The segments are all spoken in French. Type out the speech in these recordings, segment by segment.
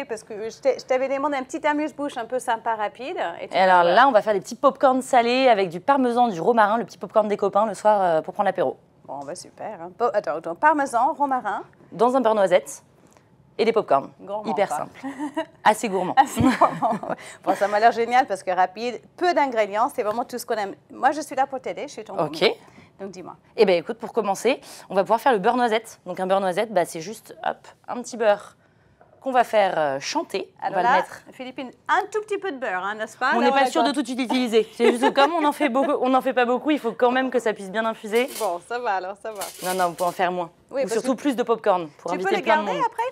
Parce que je t'avais demandé un petit amuse-bouche un peu sympa, rapide. Et alors là, on va faire des petits pop-corn salés avec du parmesan, du romarin, le petit pop-corn des copains le soir pour prendre l'apéro. Bon, bah super. Hein. Attends, donc parmesan, romarin. Dans un beurre noisette et des pop-corn. Hyper pas. simple. Assez gourmand. Assez gourmand. Bon, ça m'a l'air génial parce que rapide, peu d'ingrédients, c'est vraiment tout ce qu'on aime. Moi, je suis là pour t'aider, je suis ton Ok. maman. Donc dis-moi. Eh bien écoute, pour commencer, on va pouvoir faire le beurre noisette. Donc un beurre noisette, bah, c'est juste hop, un petit beurre qu'on va faire chanter. Alors on va là, le mettre. Philippine, un tout petit peu de beurre, hein, n'est-ce pas? On n'est pas sûr de tout utiliser. C'est juste que comme on en fait beaucoup, on n'en fait pas beaucoup, il faut quand même que ça puisse bien infuser. Bon, ça va alors, ça va. Non, non, on peut en faire moins. Oui, ou surtout plus de popcorn pour tu peux inviter le plein de garder monde. après?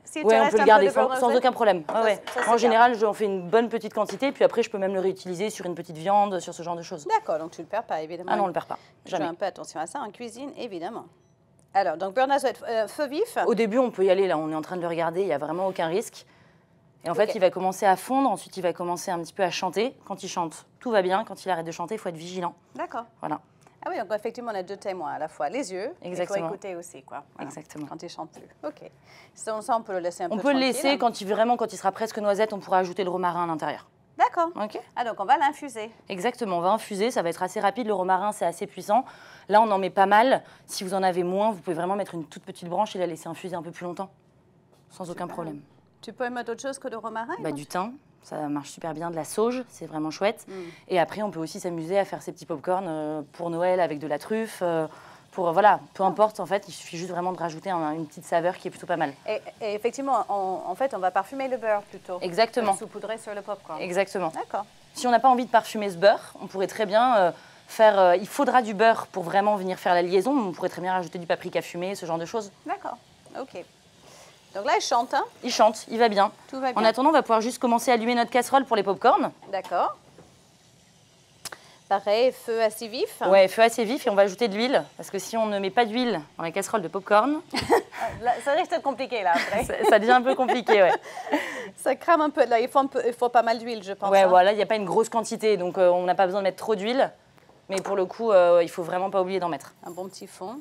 Si Oui, on peut le garder sans noisette? aucun problème. Ça, Ouais. ça, En général, j'en fais une bonne petite quantité, puis après, je peux même le réutiliser sur une petite viande, sur ce genre de choses. D'accord, donc tu ne le perds pas, évidemment. Ah non, on ne le perd pas. Je Jamais. fais un peu attention à ça en cuisine, évidemment. Alors, donc beurre noisette, feu vif. Au début, on peut y aller, là, on est en train de le regarder, il n'y a vraiment aucun risque. Et en fait, il va commencer à fondre, ensuite, il va commencer un petit peu à chanter. Quand il chante, tout va bien. Quand il arrête de chanter, il faut être vigilant. D'accord. Voilà. Ah oui, donc effectivement, on a deux témoins à la fois. Les yeux, Exactement. il faut écouter aussi, quoi. Voilà. Exactement. Quand il chante plus. OK. Ça, on peut le laisser un peu On peut le tranquille. laisser, quand il sera presque noisette, on pourra ajouter le romarin à l'intérieur. D'accord. Ok. Ah, donc on va l'infuser. Exactement, on va infuser, ça va être assez rapide. Le romarin, c'est assez puissant. Là, on en met pas mal. Si vous en avez moins, vous pouvez vraiment mettre une toute petite branche et la laisser infuser un peu plus longtemps, sans aucun problème. Tu peux mettre autre chose que de romarin? Bah, du thym, ça marche super bien, de la sauge, c'est vraiment chouette. Et après, on peut aussi s'amuser à faire ces petits pop-corn pour Noël avec de la truffe. Voilà, peu importe, en fait, il suffit juste vraiment de rajouter une petite saveur qui est plutôt pas mal. Et effectivement, en fait, on va parfumer le beurre plutôt. Exactement. Saupoudrer sur le popcorn. Exactement. D'accord. Si on n'a pas envie de parfumer ce beurre, on pourrait très bien faire... il faudra du beurre pour vraiment venir faire la liaison, mais on pourrait très bien rajouter du paprika fumé, ce genre de choses. D'accord, OK. Donc là, il chante, hein? Il chante, il va bien. Tout va bien. En attendant, on va pouvoir juste commencer à allumer notre casserole pour les pop-corn. D'accord. Pareil, feu assez vif. Ouais, feu assez vif et on va ajouter de l'huile. Parce que si on ne met pas d'huile dans la casserole de pop-corn, Ça risque d'être compliqué, là, après. ça devient un peu compliqué, ouais. Ça crame un peu. Là, il faut pas mal d'huile, je pense. Ouais, hein. voilà, il n'y a pas une grosse quantité, donc on n'a pas besoin de mettre trop d'huile. Mais pour le coup, il faut vraiment pas oublier d'en mettre. Un bon petit fond.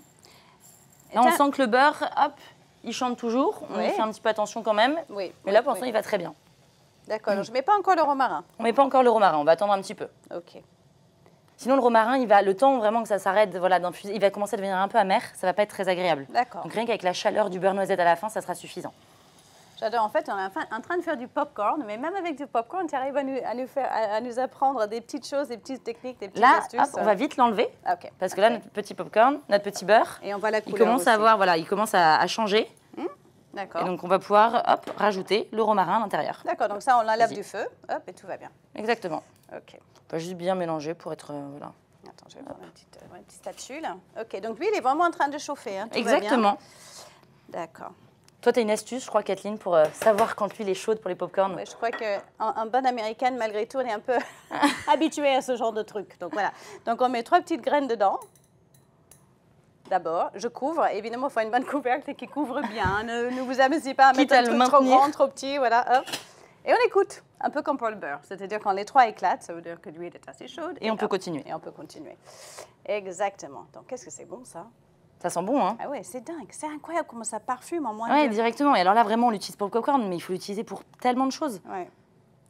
Là, on sent que le beurre, hop, il chante toujours. On y fait un petit peu attention quand même. Oui. Mais là, pour l'instant, il va très bien. D'accord, alors je ne mets pas encore le romarin. On ne met pas encore le romarin, on va attendre un petit peu. OK. Sinon, le romarin, le temps vraiment que ça s'arrête d'infuser, il va commencer à devenir un peu amer. Ça ne va pas être très agréable. D'accord. Donc rien qu'avec la chaleur du beurre noisette à la fin, ça sera suffisant. J'adore. En fait, on est en train de faire du popcorn, mais même avec du popcorn, tu arrives à nous apprendre des petites choses, des petites techniques, des petites Là, astuces. hop, on va vite l'enlever. OK. Parce que là, notre petit popcorn, notre petit beurre, Et on voit la il couleur commence à aussi. il commence à changer. D'accord. Et donc, on va pouvoir, hop, rajouter le romarin à l'intérieur. D'accord, donc ça, on l'enlève Vas-y. du feu, hop, et tout va bien. Exactement. OK. On va juste bien mélanger pour être, voilà. Attends, je vais prendre une petite spatule. OK, donc l'huile est vraiment en train de chauffer. Hein, tout va bien. Exactement. D'accord. Toi, tu as une astuce, je crois, Kathleen, pour savoir quand l'huile est chaude pour les popcorn. Ouais, je crois qu'en bonne américaine, malgré tout, on est un peu habitué à ce genre de truc. Donc voilà. Donc on met 3 petites graines dedans. D'abord, je couvre. Évidemment, il faut une bonne couvercle qui couvre bien. Ne vous amusez pas à Quitte mettre à un le truc trop maintenir. grand, trop petit. Voilà, hop. Et on écoute, un peu comme pour le beurre. C'est-à-dire quand les 3 éclatent, ça veut dire que l'huile est assez chaude. Et on peut hop, continuer. Et on peut continuer. Exactement. Donc qu'est-ce que c'est bon, ça? Ça sent bon, hein? Ah ouais, c'est dingue. C'est incroyable comment ça parfume en moins Ouais, de... directement. Et alors là, vraiment, on l'utilise pour le popcorn, mais il faut l'utiliser pour tellement de choses. Ouais.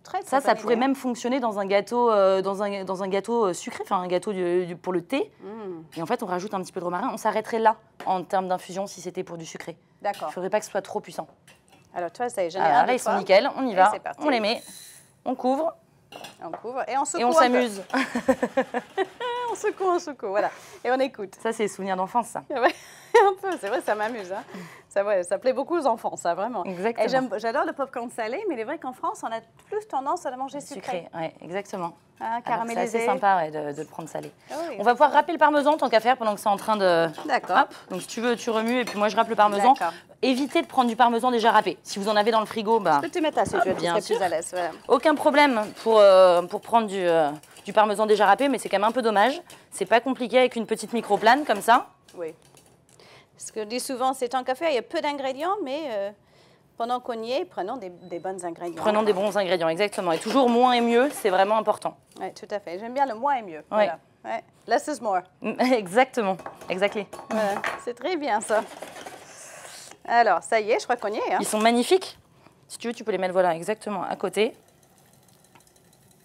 Très, très Ça bonne pourrait idée. même fonctionner dans un gâteau, dans un gâteau sucré, enfin un gâteau pour le thé. Et en fait, on rajoute un petit peu de romarin. On s'arrêterait là en termes d'infusion si c'était pour du sucré. Il D'accord. ne faudrait pas que ce soit trop puissant. Alors, toi, ça y est, j'en ai Alors un là, de ils sont toi. nickel. On y Et va. c'est parti. On les met. On couvre On couvre et on secoue. et on un peu. s'amuse. On secoue, voilà. Et on écoute. Ça, c'est les souvenirs d'enfance, ça. Ouais, un peu, c'est vrai, ça m'amuse. Hein. Ça plaît beaucoup aux enfants, ça, vraiment. Exactement. Et j'adore le popcorn salé, mais il est vrai qu'en France, on a plus tendance à le manger sucré. Sucré, ouais, exactement. Hein, Alors que caramélisé. C'est assez sympa ouais, de le prendre salé. Ah oui. On va pouvoir râper le parmesan tant qu'à faire pendant que c'est en train de... D'accord. Hop. Donc si tu veux, tu remues et puis moi je râpe le parmesan. D'accord. Évitez de prendre du parmesan déjà râpé. Si vous en avez dans le frigo, bah, Je peux te mettre là si tu veux, bien tu serais sûr. plus à l'aise. Voilà. aucun problème pour prendre du parmesan déjà râpé, mais c'est quand même un peu dommage. C'est pas compliqué avec une petite microplane comme ça. Oui. Ce que je dis souvent, c'est tant qu'à faire, il y a peu d'ingrédients, mais pendant qu'on y est, prenons des bons ingrédients. Prenons des bons ingrédients, exactement. Et toujours moins et mieux, c'est vraiment important. Oui, tout à fait. J'aime bien le moins et mieux. Voilà. Ouais. Less is more. Exactement, exactly. Voilà. C'est très bien ça. Alors, ça y est, je crois qu'on y est. Hein. Ils sont magnifiques. Si tu veux, tu peux les mettre voilà, exactement à côté.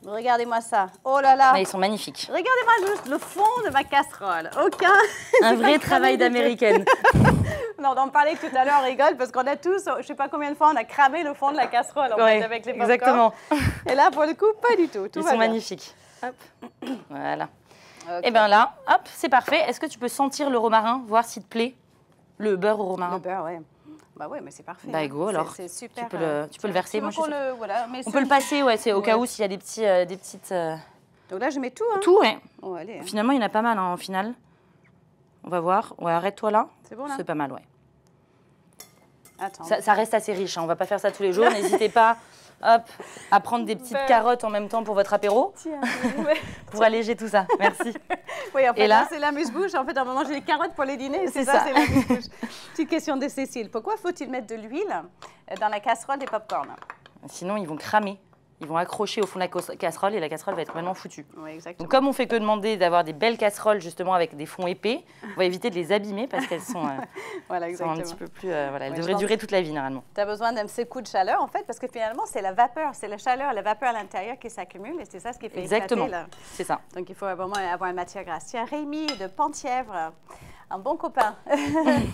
Regardez-moi ça. Oh là là. Mais ils sont magnifiques. Regardez-moi juste le fond de ma casserole. Aucun. Un vrai travail d'américaine. Non, on en parlait tout à l'heure, on rigole, parce qu'on a tous, je ne sais pas combien de fois, on a cramé le fond de la casserole en fait, avec les popcorn. Exactement. Et là, pour le coup, pas du tout. Ils sont magnifiques. Hop. Voilà. Okay. Et bien là, hop, c'est parfait. Est-ce que tu peux sentir le romarin, voir s'il te plaît? Le beurre au romarin. Le beurre, oui. Bah oui, mais c'est parfait. Bah go, alors. C'est super. Tu peux le verser. Moi, voilà, on peut le passer, ouais, c'est au cas où s'il y a des petites... Donc là, je mets tout. Hein. Tout, ouais. Oh, allez, hein. Finalement, il y en a pas mal, hein, au final. On va voir. Ouais, arrête-toi là. C'est bon, là? C'est pas mal, ouais. Attends. Ça reste assez riche, hein. On va pas faire ça tous les jours. N'hésitez pas, hop, à prendre des petites carottes en même temps pour votre apéro. Tiens, pour alléger tout ça. Merci. Oui, en fait, et là, c'est l'amuse-bouche. En fait, à un moment, j'ai des carottes pour les dîners. C'est ça, c'est l'amuse-bouche. Petite question de Cécile. Pourquoi faut-il mettre de l'huile dans la casserole des pop-corn? Sinon, ils vont cramer. Ils vont accrocher au fond de la casserole et la casserole va être vraiment foutue. Oui, exactement. Donc, comme on fait que demander d'avoir des belles casseroles justement avec des fonds épais, on va éviter de les abîmer parce qu'elles sont, voilà, sont un petit peu plus... voilà, elles ouais, devraient durer toute la vie normalement. Tu as besoin d'un petit coup de chaleur en fait parce que finalement c'est la vapeur, c'est la chaleur, la vapeur à l'intérieur qui s'accumule et c'est ça ce qui fait Exactement, c'est ça. Donc il faut vraiment avoir une matière grasse. Tiens, Rémi de Penthièvre, un bon copain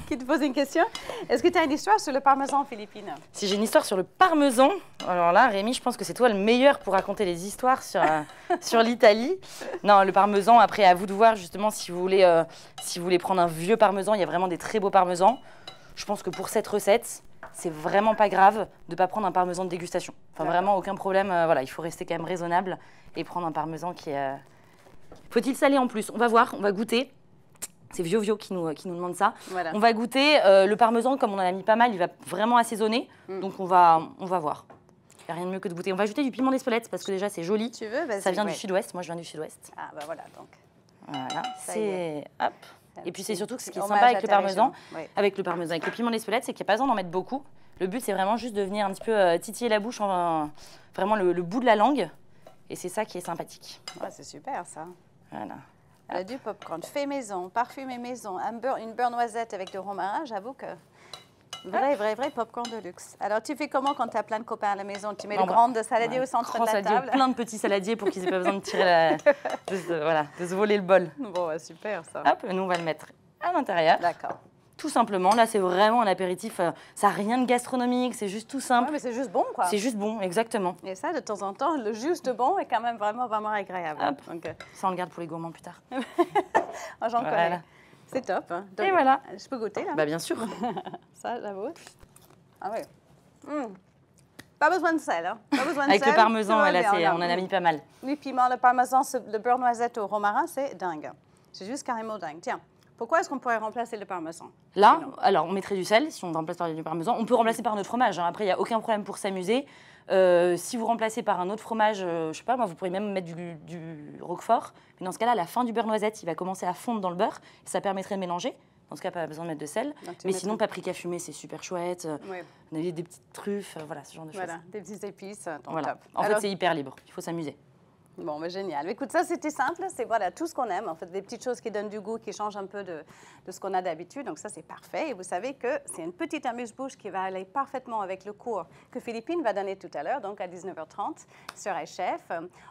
qui te pose une question. Est-ce que tu as une histoire sur le parmesan philippine? Si j'ai une histoire sur le parmesan, alors là, Rémi, je pense que c'est toi le meilleur pour raconter les histoires sur l'Italie. Non, le parmesan, après, à vous de voir justement si vous voulez prendre un vieux parmesan. Il y a vraiment des très beaux parmesans. Je pense que pour cette recette, c'est vraiment pas grave de ne pas prendre un parmesan de dégustation. Enfin, vraiment, aucun problème. Voilà, il faut rester quand même raisonnable et prendre un parmesan qui est... Faut-il saler en plus? On va voir, on va goûter. C'est Vio qui nous demande ça. Voilà. On va goûter le parmesan, comme on en a mis pas mal, il va vraiment assaisonner. Donc on va voir. Il n'y a rien de mieux que de goûter. On va ajouter du piment d'Espelette parce que déjà c'est joli. Tu veux, ça vient du sud-ouest. Moi je viens du sud-ouest. Ah bah voilà donc. Voilà. C'est hop. Et puis c'est surtout que ce qui est sympa avec le parmesan, avec le piment d'Espelette, c'est qu'il n'y a pas besoin d'en mettre beaucoup. Le but c'est vraiment juste de venir un petit peu titiller la bouche, vraiment le bout de la langue. Et c'est ça qui est sympathique. Ouais, c'est super ça. Voilà. Du popcorn fait maison, parfumé maison, une beurre noisette avec du romarin, j'avoue que vrai popcorn de luxe. Alors tu fais comment quand tu as plein de copains à la maison? Tu mets le grand saladier au centre de la table? Plein de petits saladiers pour qu'ils n'aient pas besoin de tirer de se voler le bol. Bon, ouais, super ça. Hop, nous on va le mettre à l'intérieur. D'accord. Tout simplement, là c'est vraiment un apéritif, ça n'a rien de gastronomique, c'est juste tout simple. Ouais, mais c'est juste bon quoi. C'est juste bon, exactement. Et ça, de temps en temps, le juste bon est quand même vraiment agréable. Hop. Donc, ça on le garde pour les gourmands plus tard. Oh, j'en connais. C'est top. Hein. Donc, et voilà. Je peux goûter là? Bah bien sûr. Ça, j'avoue. Ah oui. Pas besoin de sel. Hein. Pas besoin de avec sel. Le parmesan, on en a mis pas mal. Le piment, le parmesan, le beurre noisette au romarin, c'est dingue. C'est juste carrément dingue. Tiens. Pourquoi est-ce qu'on pourrait remplacer le parmesan? Là, alors on mettrait du sel si on remplace par du parmesan. On peut remplacer par notre fromage. Hein. Après, il n'y a aucun problème pour s'amuser. Si vous remplacez par un autre fromage, je sais pas, moi, vous pourriez même mettre du roquefort. Mais dans ce cas-là, la fin du beurre noisette, il va commencer à fondre dans le beurre. Et ça permettrait de mélanger. Dans ce cas, pas besoin de mettre de sel. Mais sinon, paprika fumé, c'est super chouette. Oui. On a des petites truffes, voilà, ce genre de choses. Voilà, des petites épices. Voilà. Top. En fait, c'est hyper libre. Il faut s'amuser. Bon, mais génial. Écoute, ça, c'était simple. C'est voilà, tout ce qu'on aime. En fait, des petites choses qui donnent du goût, qui changent un peu de ce qu'on a d'habitude. Donc, ça, c'est parfait. Et vous savez que c'est une petite amuse-bouche qui va aller parfaitement avec le cours que Philippine va donner tout à l'heure, donc à 19h30 sur iChef.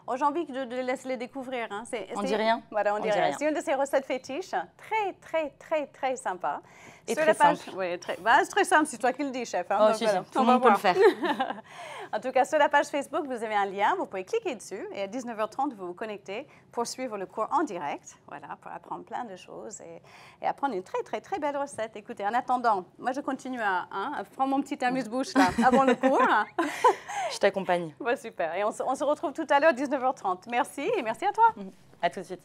Oh, j'ai envie de laisser les découvrir. Hein. On dit rien. Voilà, on dit rien. C'est une de ces recettes fétiches. Très sympa. Et sur très simple. Oui, c'est très simple. C'est toi qui le dis, chef. Hein. Oh, donc, voilà. Tout le monde peut le faire. En tout cas, sur la page Facebook, vous avez un lien. Vous pouvez cliquer dessus et à 19h30, vous vous connectez pour suivre le cours en direct. Voilà, pour apprendre plein de choses et apprendre une très belle recette. Écoutez, en attendant, moi, je continue à prendre mon petit amuse-bouche là avant le cours. Je t'accompagne. Ouais, super. Et on se retrouve tout à l'heure, 19h30. Merci et merci à toi. À tout de suite.